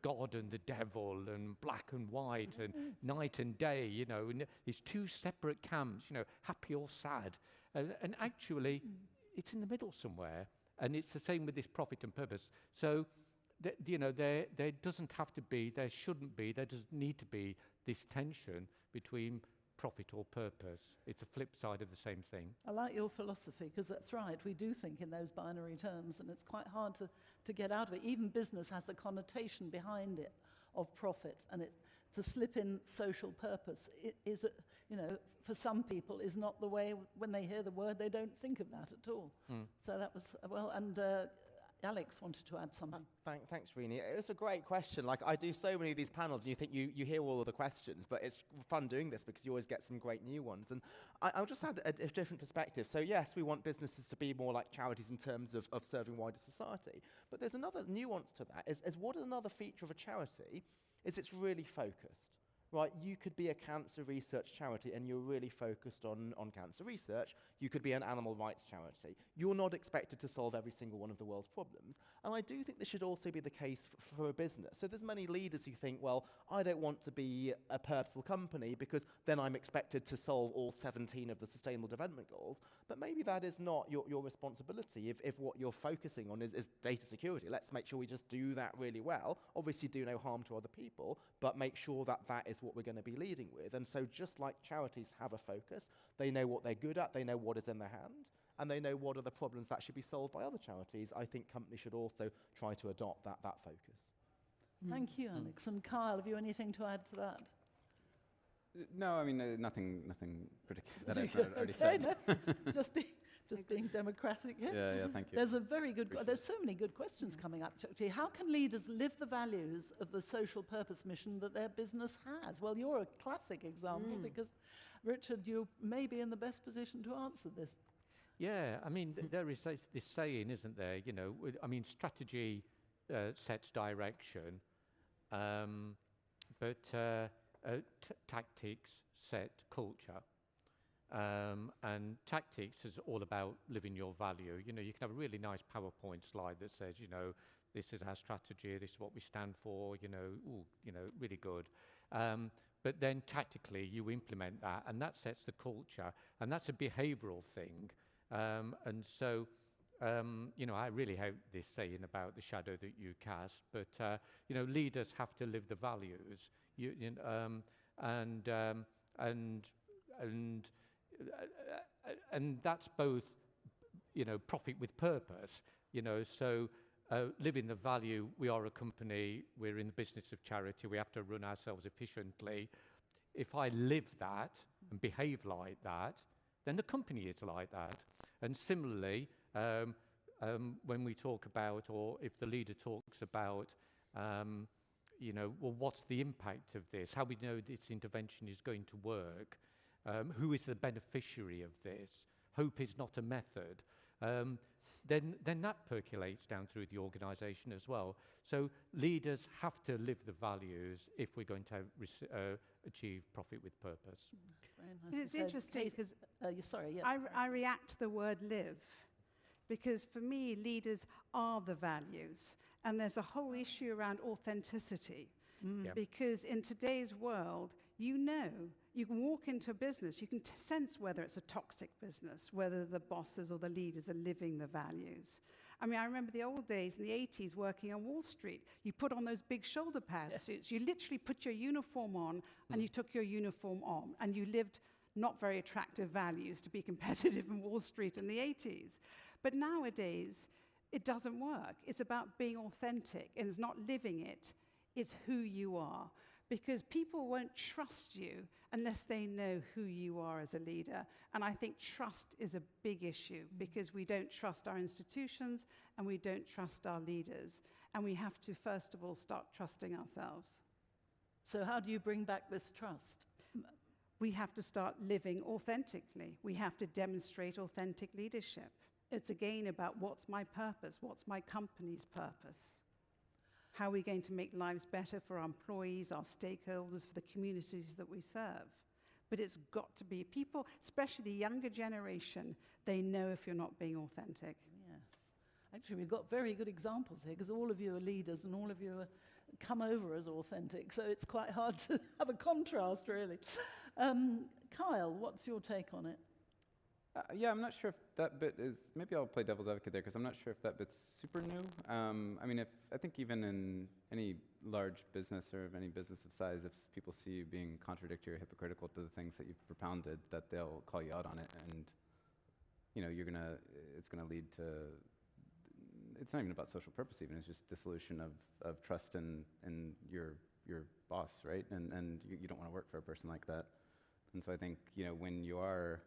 God and the devil, and black and white, and night and day. And it's two separate camps. Happy or sad, and actually, it's in the middle somewhere. And it's the same with this profit and purpose. So, there doesn't have to be, there shouldn't be, there doesn't need to be this tension between profit or purpose. It's a flip side of the same thing. I like your philosophy, because that's right. We do think in those binary terms, and it's quite hard to get out of it. Even business has the connotation behind it of profit, and to slip in social purpose is, for some people, is not the way. When they hear the word, they don't think of that at all. So that was, and Alex wanted to add something. Thanks, Rini. It's a great question. Like, I do so many of these panels, and you think you hear all of the questions, but it's fun doing this because you always get some great new ones. And I'll just add a different perspective. So yes, we want businesses to be more like charities in terms of serving wider society. But there's another nuance to that, is what is another feature of a charity is it's really focused. Right, you could be a cancer research charity and you're really focused on cancer research. You could be an animal rights charity. You're not expected to solve every single one of the world's problems. And I do think this should also be the case for a business. So there's many leaders who think, well, I don't want to be a purposeful company because then I'm expected to solve all 17 of the Sustainable Development Goals. But maybe that is not your responsibility if what you're focusing on is data security. Let's make sure we just do that really well. Obviously do no harm to other people, but make sure that is what we're going to be leading with. And so just like charities have a focus, they know what they're good at, they know what is in their hand, and they know what are the problems that should be solved by other charities. I think companies should also try to adopt that focus. Thank you, Alex. And Kyle, have you anything to add to that? No, I mean, nothing particular that I've already Okay, said. no, just being democratic. Yeah. Yeah, thank you. There's a very good. Appreciate There's so many good questions coming up. Chokchi. How can leaders live the values of the social purpose mission that their business has? Well, you're a classic example because, Richard, you may be in the best position to answer this. Yeah, I mean, there is this saying, isn't there? You know, I mean, strategy sets direction, but tactics set culture. And tactics is all about living your value. You know, you can have a really nice PowerPoint slide that says, you know, this is our strategy, this is what we stand for, you know, really good. But then tactically you implement that, and that sets the culture, and that's a behavioral thing. And so, you know, I really hate this saying about the shadow that you cast, but, you know, leaders have to live the values. And that's both, you know, profit with purpose, you know, so living the value, we are a company, we're in the business of charity, we have to run ourselves efficiently. If I live that and behave like that, then the company is like that. And similarly, when we talk about, or if the leader talks about, you know, well, what's the impact of this? How we know this intervention is going to work? Who is the beneficiary of this? Hope is not a method. Then that percolates down through the organisation as well. So leaders have to live the values if we're going to achieve profit with purpose. Very And nicely it's said. interesting Kate, because sorry, yes. I react to the word live, because for me, leaders are the values. And there's a whole issue around authenticity. Yeah. Because in today's world, you know, you can walk into a business, you can sense whether it's a toxic business, whether the bosses or the leaders are living the values. I mean, I remember the old days in the 80s working on Wall Street. You put on those big shoulder pad suits. You literally put your uniform on and you took your uniform on, and you lived not very attractive values to be competitive in Wall Street in the 80s. But nowadays, it doesn't work. It's about being authentic, and it's not living it. It's who you are. Because people won't trust you unless they know who you are as a leader. And I think trust is a big issue, because we don't trust our institutions and we don't trust our leaders. And we have to, first of all, start trusting ourselves. So how do you bring back this trust? We have to start living authentically. We have to demonstrate authentic leadership. It's again about what's my purpose, what's my company's purpose. How are we going to make lives better for our employees, our stakeholders, for the communities that we serve? But it's got to be people, especially the younger generation, they know if you're not being authentic. Yes. Actually, we've got very good examples here, because all of you are leaders and all of you come over as authentic, so it's quite hard to have a contrast, really. Kyle, what's your take on it? Yeah, I'm not sure if that bit is, maybe I'll play devil's advocate there, because I'm not sure if that bit's super new. I mean, I think even in any large business or of any business of size, if people see you being contradictory or hypocritical to the things that you've propounded, that they'll call you out on it, and, you know, it's gonna lead to, it's not even about social purpose even, it's just dissolution of trust in your boss, right? And you don't wanna work for a person like that. And so I think, you know, when you're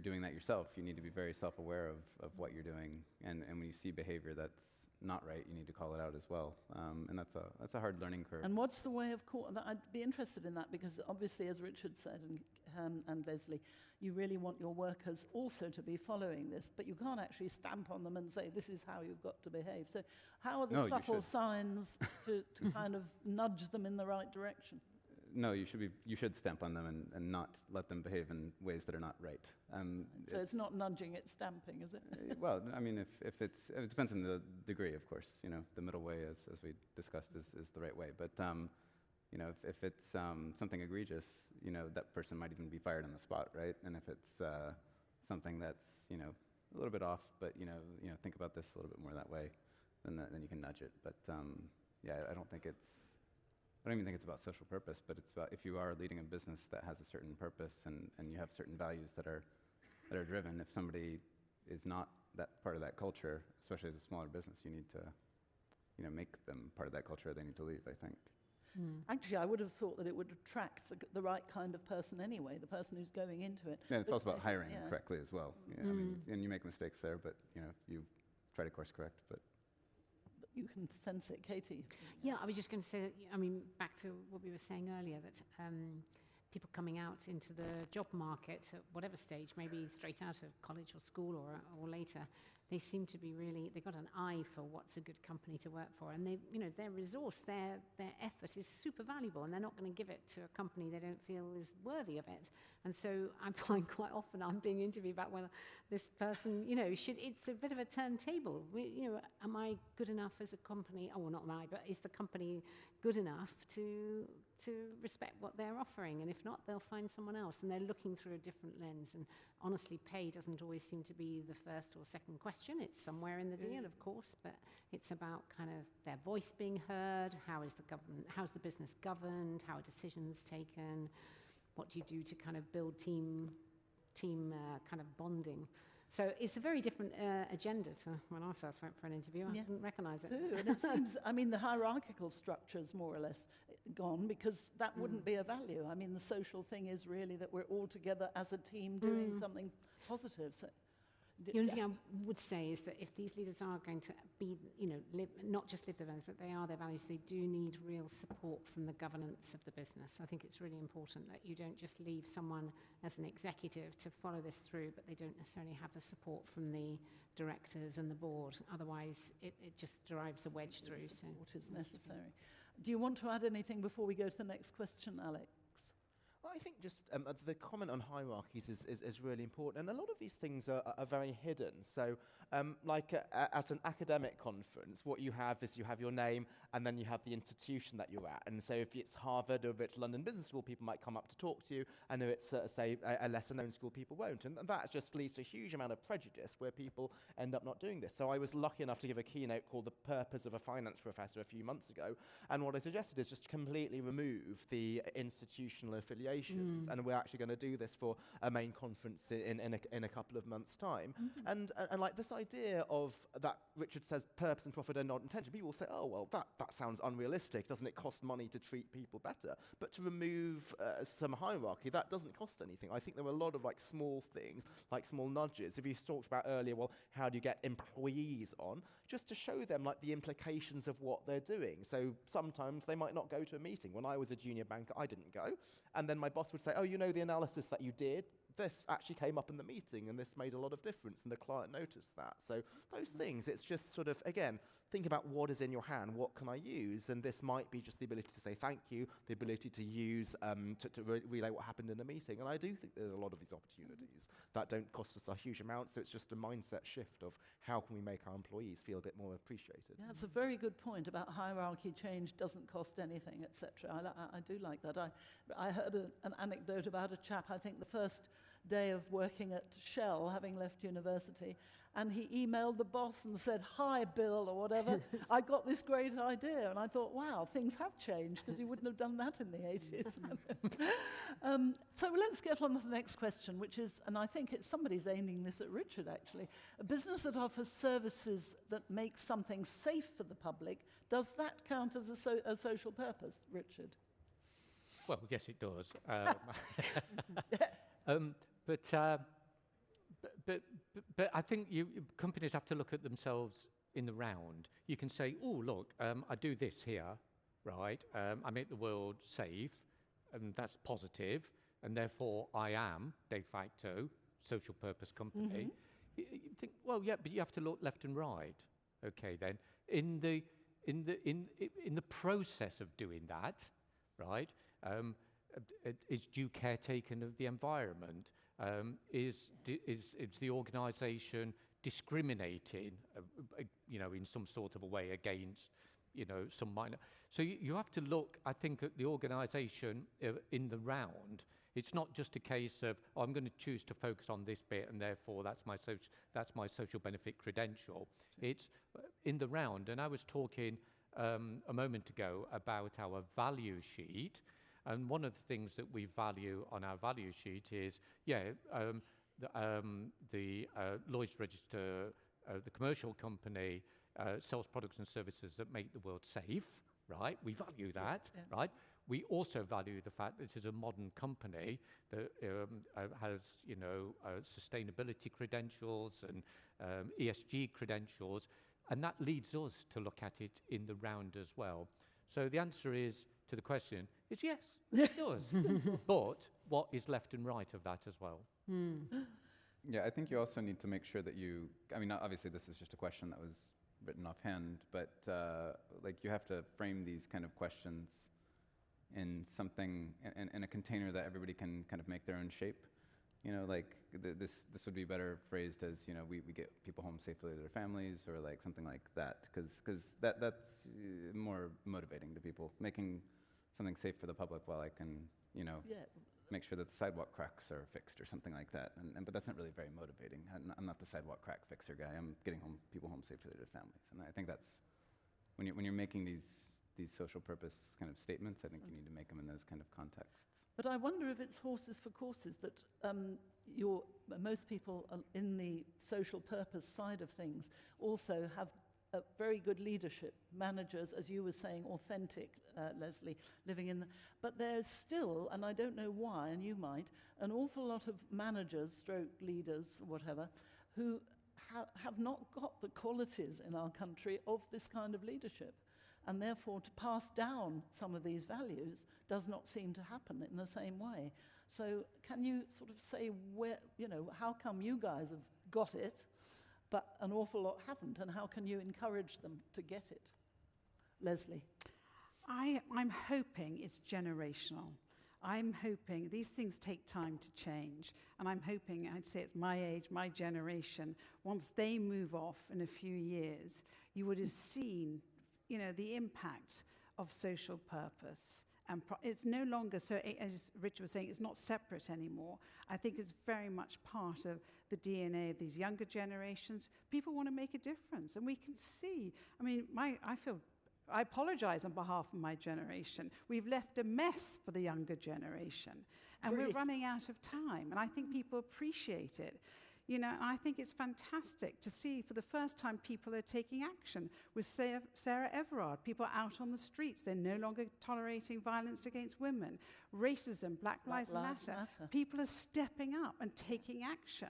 doing that yourself, you need to be very self-aware of what you're doing, and when you see behavior that's not right, you need to call it out as well. And that's a hard learning curve. And what's the way of I'd be interested in that, because obviously, as Richard said, and Leslie, you really want your workers also to be following this, but you can't actually stamp on them and say, this is how you've got to behave. So how are the No, you subtle should. signs to kind of nudge them in the right direction? No, you should stamp on them and not let them behave in ways that are not right. So it's not nudging, it's stamping, is it? Well, I mean, if it depends on the degree, of course. You know, the middle way, as we discussed, is the right way. But you know, if it's something egregious, you know, that person might even be fired on the spot, right? And if it's something that's, you know, a little bit off, but you know, think about this a little bit more that way, then you can nudge it. But yeah, I don't even think it's about social purpose, but it's about, if you are leading a business that has a certain purpose and you have certain values that are driven, if somebody is not that part of that culture, especially as a smaller business, you need to, you know, make them part of that culture, or they need to leave, I think. Actually, I would have thought that it would attract the right kind of person anyway, the person who's going into it. Yeah, it's But also about hiring yeah. correctly as well. Yeah, I mean, and you make mistakes there, but you try to course correct. But You can sense it, Katie. Yeah, I was just going to say, that, I mean, back to what we were saying earlier, that people coming out into the job market at whatever stage, maybe straight out of college or school or later, they seem to be really, they've got an eye for what's a good company to work for. And they, their resource, their effort is super valuable, and they're not going to give it to a company they don't feel is worthy of it. And so I find quite often I'm being interviewed about whether this person, it's a bit of a turntable. Am I good enough as a company? Oh, well, not am I, but is the company good enough to respect what they're offering? And if not, they'll find someone else. And they're looking through a different lens. And honestly, pay doesn't always seem to be the first or second question. It's somewhere in the deal, of course, but it's about kind of their voice being heard. How's the business governed? How are decisions taken? What do you do to kind of build team kind of bonding? So it's a very different agenda to when I first went for an interview. I didn't recognise it. Too. And it seems, I mean, the hierarchical structure's more or less gone, because that wouldn't be a value. I mean, the social thing is really that we're all together as a team doing something positive. So, The only thing I would say is that if these leaders are going to be, not just live their values, but they are their values, they do need real support from the governance of the business. I think it's really important that you don't just leave someone as an executive to follow this through, but they don't necessarily have the support from the directors and the board. Otherwise, it just drives a wedge through. Support is necessary. Do you want to add anything before we go to the next question, Alex? Well, I think just the comment on hierarchies is really important, and a lot of these things are very hidden. So, like at an academic conference, what you have is you have your name, and then you have the institution that you're at. And so if it's Harvard or if it's London Business School, people might come up to talk to you, and if it's, say, a lesser-known school, people won't. And that just leads to a huge amount of prejudice where people end up not doing this. So I was lucky enough to give a keynote called The Purpose of a Finance Professor a few months ago, and what I suggested is just completely remove the institutional affiliations, and we're actually going to do this for a main conference in a couple of months' time. And like this idea of that Richard says purpose and profit are not intention, people will say, oh, well, that sounds unrealistic. Doesn't it cost money to treat people better? But to remove some hierarchy, that doesn't cost anything. I think there are a lot of like small things, like small nudges. If you talked about earlier, well, how do you get employees on? Just to show them like the implications of what they're doing. So sometimes they might not go to a meeting. When I was a junior banker, I didn't go. And then my boss would say, oh, the analysis that you did, this actually came up in the meeting and this made a lot of difference, and the client noticed that. So those things, it's just sort of, again, think about what is in your hand, what can I use? And this might be just the ability to say thank you, the ability to use, to relay what happened in a meeting. And I do think there's a lot of these opportunities that don't cost us a huge amount, so it's just a mindset shift of how can we make our employees feel a bit more appreciated. Yeah, that's a very good point about hierarchy change doesn't cost anything, etc. I do like that. I heard an anecdote about a chap, I think the first day of working at Shell, having left university, and he emailed the boss and said, hi, Bill, or whatever, I got this great idea. And I thought, wow, things have changed, because you wouldn't have done that in the 80s. So let's get on to the next question, which is, and I think somebody's aiming this at Richard, actually, a business that offers services that make something safe for the public, does that count as a social purpose, Richard? Well, yes, it does. But I think companies have to look at themselves in the round. You can say, oh, look, I do this here, right? I make the world safe, and that's positive, and therefore I am, de facto, social purpose company. You think, well, yeah, but you have to look left and right. Okay, then. In the process of doing that, right, is due care taken of the environment? Is the organisation discriminating, in some sort of a way against, some minor? So you have to look, I think, at the organisation in the round. It's not just a case of, oh, I'm going to choose to focus on this bit, and therefore that's my social benefit credential. It's in the round, and I was talking a moment ago about our value sheet. And one of the things that we value on our value sheet is, the Lloyd's Register, the commercial company, sells products and services that make the world safe, right? We value that, yeah. right? We also value the fact that this is a modern company that has, sustainability credentials and ESG credentials, and that leads us to look at it in the round as well. So the answer is to the question is yes, it does. But what is left and right of that as well? Yeah, I think you also need to make sure that obviously this is just a question that was written offhand, but you have to frame these kind of questions in something, in a container that everybody can kind of make their own shape. This would be better phrased as, we get people home safely to their families, or like something like that, because that's more motivating to people. Making something safe for the public while I can, make sure that the sidewalk cracks are fixed or something like that. But that's not really very motivating. I'm not the sidewalk crack fixer guy. I'm getting people home safely to their families. And I think that's, when you're making these social purpose kind of statements, I think you need to make them in those kind of contexts. But I wonder if it's horses for courses that most people in the social purpose side of things also have a very good leadership, managers, as you were saying, authentic, Leslie, living in but there's still, and I don't know why, and you might, an awful lot of managers, stroke leaders, whatever, who have not got the qualities in our country of this kind of leadership. And therefore, to pass down some of these values does not seem to happen in the same way. So can you sort of say how come you guys have got it, but an awful lot haven't, and how can you encourage them to get it? Leslie. I'm hoping it's generational. I'm hoping these things take time to change, and I'm hoping, I'd say it's my age, my generation, once they move off in a few years, you would have seen the impact of social purpose. And it's no longer, so as Richard was saying, it's not separate anymore. I think it's very much part of the DNA of these younger generations. People want to make a difference, and we can see. I apologize on behalf of my generation. We've left a mess for the younger generation, and we're running out of time, and I think people appreciate it. I think it's fantastic to see for the first time people are taking action. With Sarah Everard, people are out on the streets. They're no longer tolerating violence against women. Racism, Black Lives Matter. People are stepping up and taking action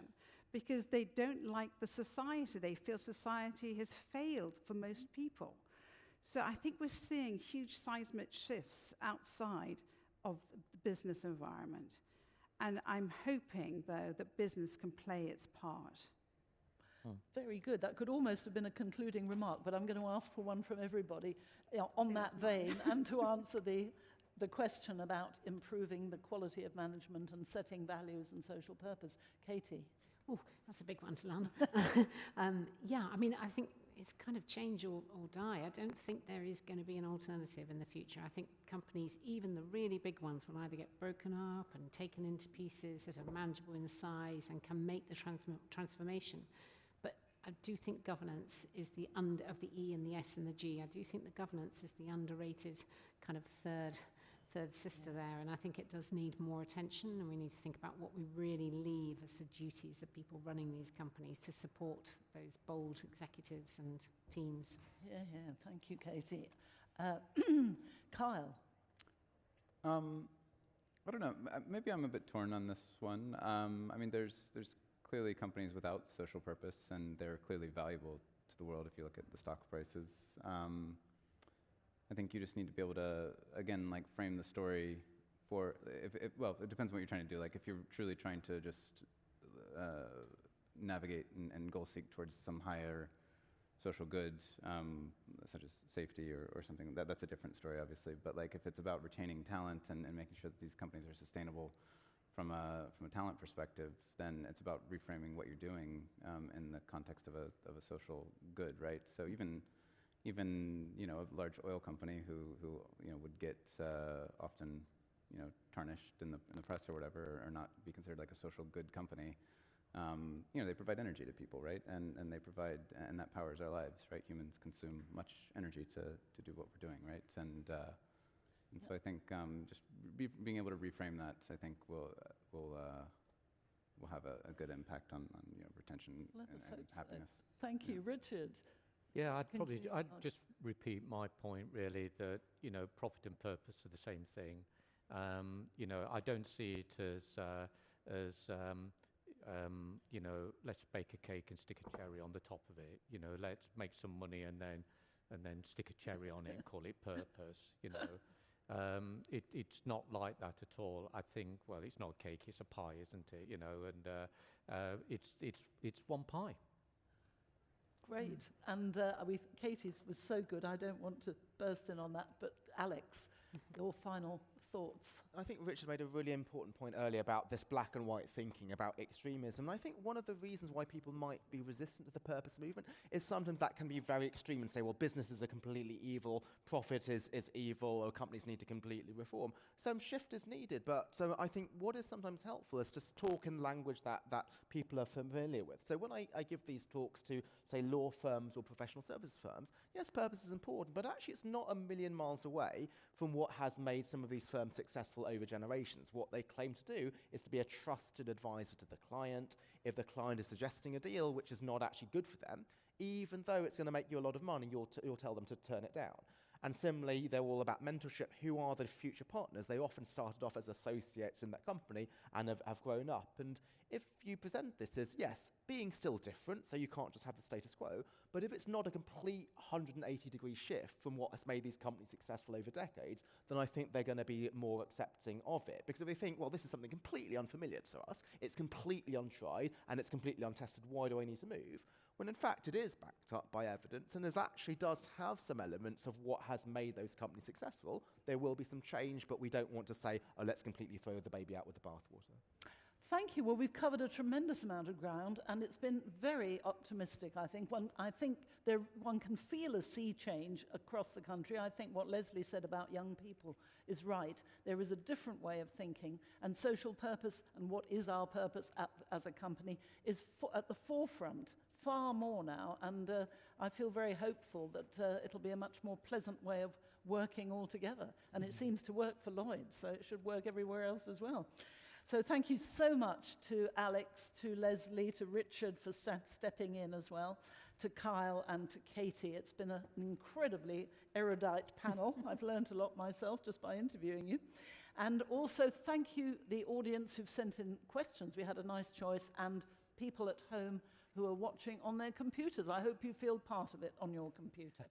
because they don't like the society. They feel society has failed for most people. So I think we're seeing huge seismic shifts outside of the business environment. And I'm hoping, though, that business can play its part. Very good. That could almost have been a concluding remark, but I'm going to ask for one from everybody on that vein, and to answer the question about improving the quality of management and setting values and social purpose. Katie. Oh, that's a big one to land. I think it's kind of change or die. I don't think there is going to be an alternative in the future. I think companies, even the really big ones, will either get broken up and taken into pieces that are manageable in size and can make the transformation. But I do think governance is the of the E and the S and the G. I do think the governance is the underrated kind of third sister there, and I think it does need more attention, and we need to think about what we really leave as the duties of people running these companies to support those bold executives and teams. Yeah, thank you, Katie. Kyle. I don't know, maybe I'm a bit torn on this one. There's clearly companies without social purpose, and they're clearly valuable to the world if you look at the stock prices. I think you just need to be able to, again, frame the story for, it depends on what you're trying to do. If you're truly trying to just navigate and goal seek towards some higher social good, such as safety or something, that's a different story, obviously. But if it's about retaining talent and making sure that these companies are sustainable from a talent perspective, then it's about reframing what you're doing in the context of a social good, right? So even a large oil company who would get often tarnished in the press or whatever, or not be considered like a social good company. They provide energy to people, right? And they provide, and that powers our lives, right? Humans consume much energy to do what we're doing, right? And so I think just being able to reframe that, I think will have a good impact on retention and happiness. Thank you, Richard. Yeah, I'd Continue, Mark. just repeat my point really that, you know, profit and purpose are the same thing. You know, I don't see it as you know, let's bake a cake and stick a cherry on the top of it. You know, let's make some money and then stick a cherry on it and call it purpose. You know, it's not like that at all. I think, well, it's not a cake, it's a pie, isn't it? You know, and it's one pie. Great. And Katie's was so good, I don't want to burst in on that, but Alex, your final thoughts. I think Richard made a really important point earlier about this black and white thinking about extremism. And I think one of the reasons why people might be resistant to the purpose movement is sometimes that can be very extreme and say, well, businesses are completely evil, profit is evil, or companies need to completely reform. Some shift is needed. But so I think what is sometimes helpful is just talk in language that people are familiar with. So when I give these talks to, say, law firms or professional services firms, yes, purpose is important, but actually it's not a million miles away from what has made some of these firms successful over generations. What they claim to do is to be a trusted advisor to the client. If the client is suggesting a deal which is not actually good for them, even though it's going to make you a lot of money, you'll tell them to turn it down. And similarly, they're all about mentorship. Who are the future partners? They often started off as associates in that company and have grown up. And if you present this as, yes, being still different, so you can't just have the status quo, but if it's not a complete 180-degree shift from what has made these companies successful over decades, then I think they're going to be more accepting of it. Because if they think, well, this is something completely unfamiliar to us, it's completely untried, and it's completely untested, why do I need to move? When in fact it is backed up by evidence and actually does have some elements of what has made those companies successful. There will be some change, but we don't want to say, oh, let's completely throw the baby out with the bathwater. Thank you. Well, we've covered a tremendous amount of ground, and it's been very optimistic, I think. I think one can feel a sea change across the country. I think what Leslie said about young people is right. There is a different way of thinking, and social purpose and what is our purpose as a company is at the forefront far more now, and I feel very hopeful that it'll be a much more pleasant way of working all together. And it seems to work for Lloyds, so it should work everywhere else as well. So thank you so much to Alex, to Leslie, to Richard for stepping in as well, to Kyle and to Katie. It's been an incredibly erudite panel. I've learned a lot myself just by interviewing you. And also thank you, the audience who've sent in questions. We had a nice choice, and people at home who are watching on their computers. I hope you feel part of it on your computer.